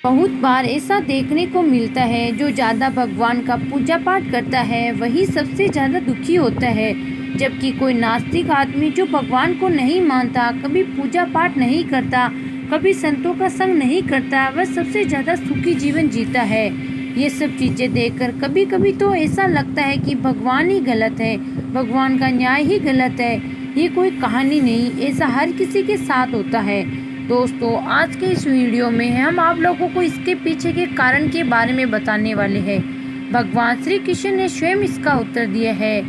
बहुत बार ऐसा देखने को मिलता है, जो ज़्यादा भगवान का पूजा पाठ करता है वही सबसे ज़्यादा दुखी होता है। जबकि कोई नास्तिक आदमी जो भगवान को नहीं मानता, कभी पूजा पाठ नहीं करता, कभी संतों का संग नहीं करता, वह सबसे ज़्यादा सुखी जीवन जीता है। ये सब चीज़ें देखकर कभी कभी तो ऐसा लगता है कि भगवान ही गलत है, भगवान का न्याय ही गलत है। ये कोई कहानी नहीं, ऐसा हर किसी के साथ होता है। दोस्तों, आज के इस वीडियो में हम आप लोगों को इसके पीछे के कारण के बारे में बताने वाले हैं। भगवान श्री कृष्ण ने स्वयं इसका उत्तर दिया है।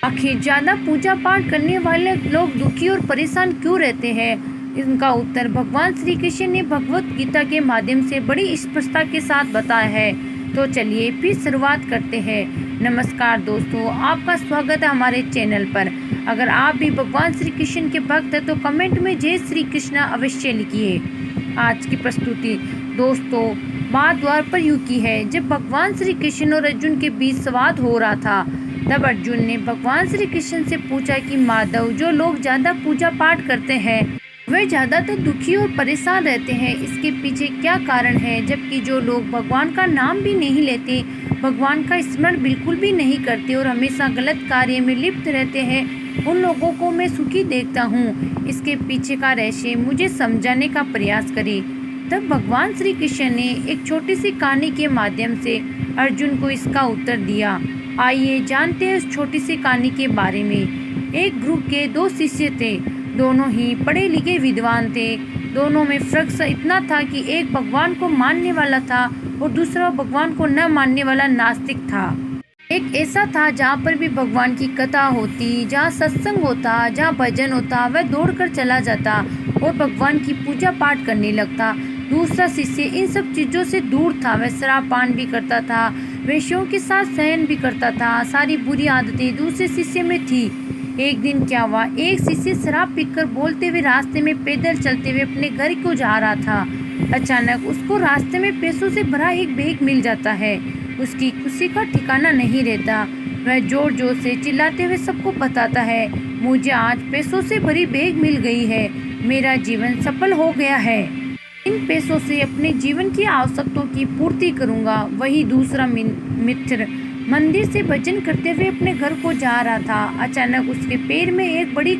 आखिर ज़्यादा पूजा पाठ करने वाले लोग दुखी और परेशान क्यों रहते हैं? इनका उत्तर भगवान श्री कृष्ण ने भगवत गीता के माध्यम से बड़ी स्पष्टता के साथ बताया है। तो चलिए फिर शुरुआत करते हैं। नमस्कार दोस्तों, आपका स्वागत है हमारे चैनल पर। अगर आप भी भगवान श्री कृष्ण के भक्त हैं तो कमेंट में जय श्री कृष्ण अवश्य लिखिए। आज की प्रस्तुति दोस्तों, बात द्वापर युग की है। जब भगवान श्री कृष्ण और अर्जुन के बीच संवाद हो रहा था, तब अर्जुन ने भगवान श्री कृष्ण से पूछा कि माधव, जो लोग ज़्यादा पूजा पाठ करते हैं वे ज़्यादातर दुखी और परेशान रहते हैं, इसके पीछे क्या कारण है? जबकि जो लोग भगवान का नाम भी नहीं लेते, भगवान का स्मरण बिल्कुल भी नहीं करते और हमेशा गलत कार्य में लिप्त रहते हैं, उन लोगों को मैं सुखी देखता हूँ। इसके पीछे का रहस्य मुझे समझाने का प्रयास करें। तब भगवान श्री कृष्ण ने एक छोटी सी कहानी के माध्यम से अर्जुन को इसका उत्तर दिया। आइए जानते हैं उस छोटी सी कहानी के बारे में। एक ग्रुप के दो शिष्य थे, दोनों ही पढ़े लिखे विद्वान थे। दोनों में फर्क इतना था कि एक भगवान को मानने वाला था और दूसरा भगवान को न मानने वाला नास्तिक था। एक ऐसा था जहाँ पर भी भगवान की कथा होती, जहाँ सत्संग होता, जहाँ भजन होता, वह दौड़कर चला जाता और भगवान की पूजा पाठ करने लगता। दूसरा शिष्य इन सब चीज़ों से दूर था। वह शराब पान भी करता था, वेश्यों के साथ शयन भी करता था। सारी बुरी आदतें दूसरे शिष्य में थी। एक दिन क्या हुआ, एक शिष्य शराब पीकर बोलते हुए रास्ते में पैदल चलते हुए अपने घर को जा रहा था। अचानक उसको रास्ते में पैसों से भरा एक बैग मिल जाता है। उसकी खुशी का ठिकाना नहीं रहता। वह जोर जोर से चिल्लाते हुए सबको बताता है, मुझे आज पैसों से भरी बैग मिल गई है, मेरा जीवन सफल हो गया है। इन पैसों से अपने जीवन की आवश्यकताओं की पूर्ति करूंगा। वही दूसरा मित्र मंदिर से भजन करते हुए अपने घर को जा रहा था। अचानक उसके पैर में एक बड़ी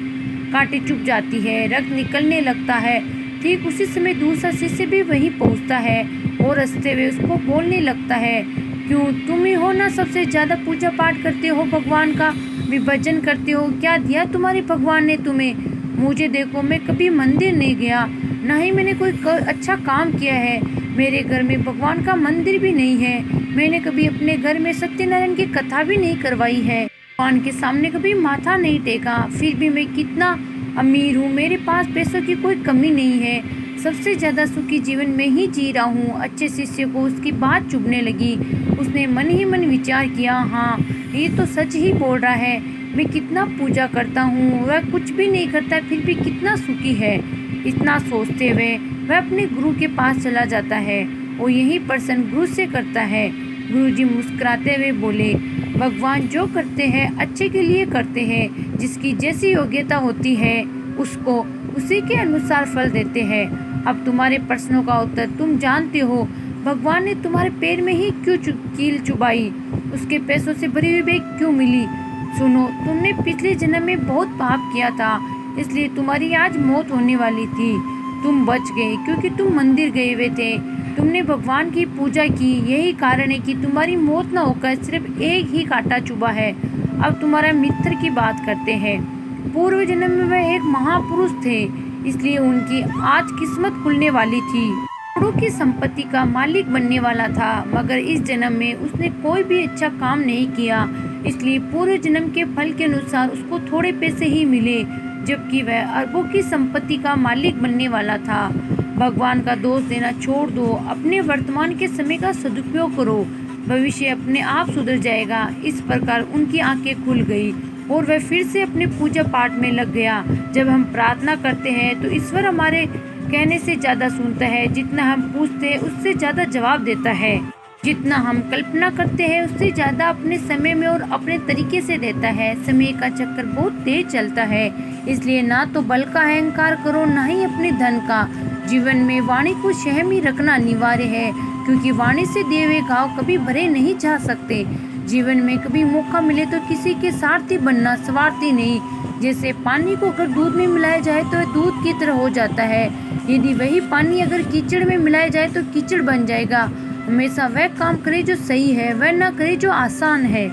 कांटे चुभ जाती है, रक्त निकलने लगता है। ठीक उसी समय दूसरा शिष्य भी वहीं पहुंचता है और हंसते हुए उसको बोलने लगता है, क्यों, तुम ही हो ना सबसे ज़्यादा पूजा पाठ करते हो, भगवान का भी भजन करते हो, क्या दिया तुम्हारे भगवान ने तुम्हें? मुझे देखो, मैं कभी मंदिर नहीं गया, ना ही मैंने कोई अच्छा काम किया है। मेरे घर में भगवान का मंदिर भी नहीं है। मैंने कभी अपने घर में सत्यनारायण की कथा भी नहीं करवाई है। भगवान के सामने कभी माथा नहीं टेका। फिर भी मैं कितना अमीर हूँ, मेरे पास पैसों की कोई कमी नहीं है। सबसे ज़्यादा सुखी जीवन में ही जी रहा हूँ। अच्छे शिष्य को उसकी बात चुभने लगी। उसने मन ही मन विचार किया, हाँ, ये तो सच ही बोल रहा है। मैं कितना पूजा करता हूँ, वह कुछ भी नहीं करता, फिर भी कितना सुखी है। इतना सोचते हुए वह अपने गुरु के पास चला जाता है और यही प्रश्न गुरु से करता है। गुरुजी मुस्कुराते हुए बोले, भगवान जो करते हैं अच्छे के लिए करते हैं। जिसकी जैसी योग्यता होती है उसको उसी के अनुसार फल देते हैं। अब तुम्हारे प्रश्नों का उत्तर तुम जानते हो। भगवान ने तुम्हारे पैर में ही क्यों कील चुभाई? उसके पैसों से भरी हुई बैग क्यों मिली? सुनो, तुमने पिछले जन्म में बहुत पाप किया था, इसलिए तुम्हारी आज मौत होने वाली थी। तुम बच गए क्योंकि तुम मंदिर गए हुए थे, तुमने भगवान की पूजा की। यही कारण है कि तुम्हारी मौत न होकर सिर्फ एक ही कांटा चुभा है। अब तुम्हारा मित्र की बात करते हैं। पूर्व जन्म में वह एक महापुरुष थे, इसलिए उनकी आज किस्मत खुलने वाली थी। करोड़ों की संपत्ति का मालिक बनने वाला था, मगर इस जन्म में उसने कोई भी अच्छा काम नहीं किया, इसलिए पूर्व जन्म के फल के अनुसार उसको थोड़े पैसे ही मिले, जबकि वह अरबों की संपत्ति का मालिक बनने वाला था। भगवान का दोष देना छोड़ दो, अपने वर्तमान के समय का सदुपयोग करो, भविष्य अपने आप सुधर जाएगा। इस प्रकार उनकी आंखें खुल गई और वह फिर से अपने पूजा पाठ में लग गया। जब हम प्रार्थना करते हैं तो ईश्वर हमारे कहने से ज़्यादा सुनता है। जितना हम पूछते हैं उससे ज़्यादा जवाब देता है। जितना हम कल्पना करते हैं उससे ज़्यादा अपने समय में और अपने तरीके से देता है। समय का चक्कर बहुत तेज चलता है, इसलिए ना तो बल का अहंकार करो, ना ही अपने धन का। जीवन में वाणी को सहमी रखना अनिवार्य है, क्योंकि वाणी से दिए हुए घाव कभी भरे नहीं जा सकते। जीवन में कभी मौका मिले तो किसी के सारथी बनना, स्वार्थी नहीं। जैसे पानी को अगर दूध में मिलाया जाए तो वह दूध की तरह हो जाता है, यदि वही पानी अगर कीचड़ में मिलाया जाए तो कीचड़ बन जाएगा। हमेशा वह काम करे जो सही है, वह न करे जो आसान है।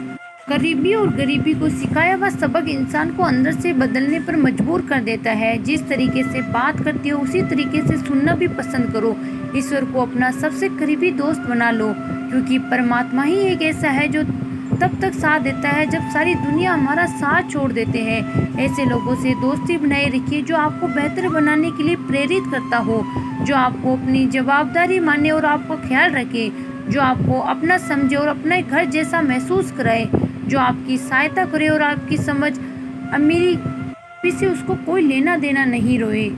गरीबी और गरीबी को सिखाया हुआ सबक इंसान को अंदर से बदलने पर मजबूर कर देता है। जिस तरीके से बात करती हो उसी तरीके से सुनना भी पसंद करो। ईश्वर को अपना सबसे करीबी दोस्त बना लो, क्योंकि परमात्मा ही एक ऐसा है जो तब तक साथ देता है जब सारी दुनिया हमारा साथ छोड़ देते हैं। ऐसे लोगों से दोस्ती बनाए रखिए जो आपको बेहतर बनाने के लिए प्रेरित करता हो, जो आपको अपनी जवाबदारी माने और आपको ख्याल रखे, जो आपको अपना समझे और अपने घर जैसा महसूस कराए, जो आपकी सहायता करे और आपकी समझ अमीरी से उसको कोई लेना देना नहीं रोए।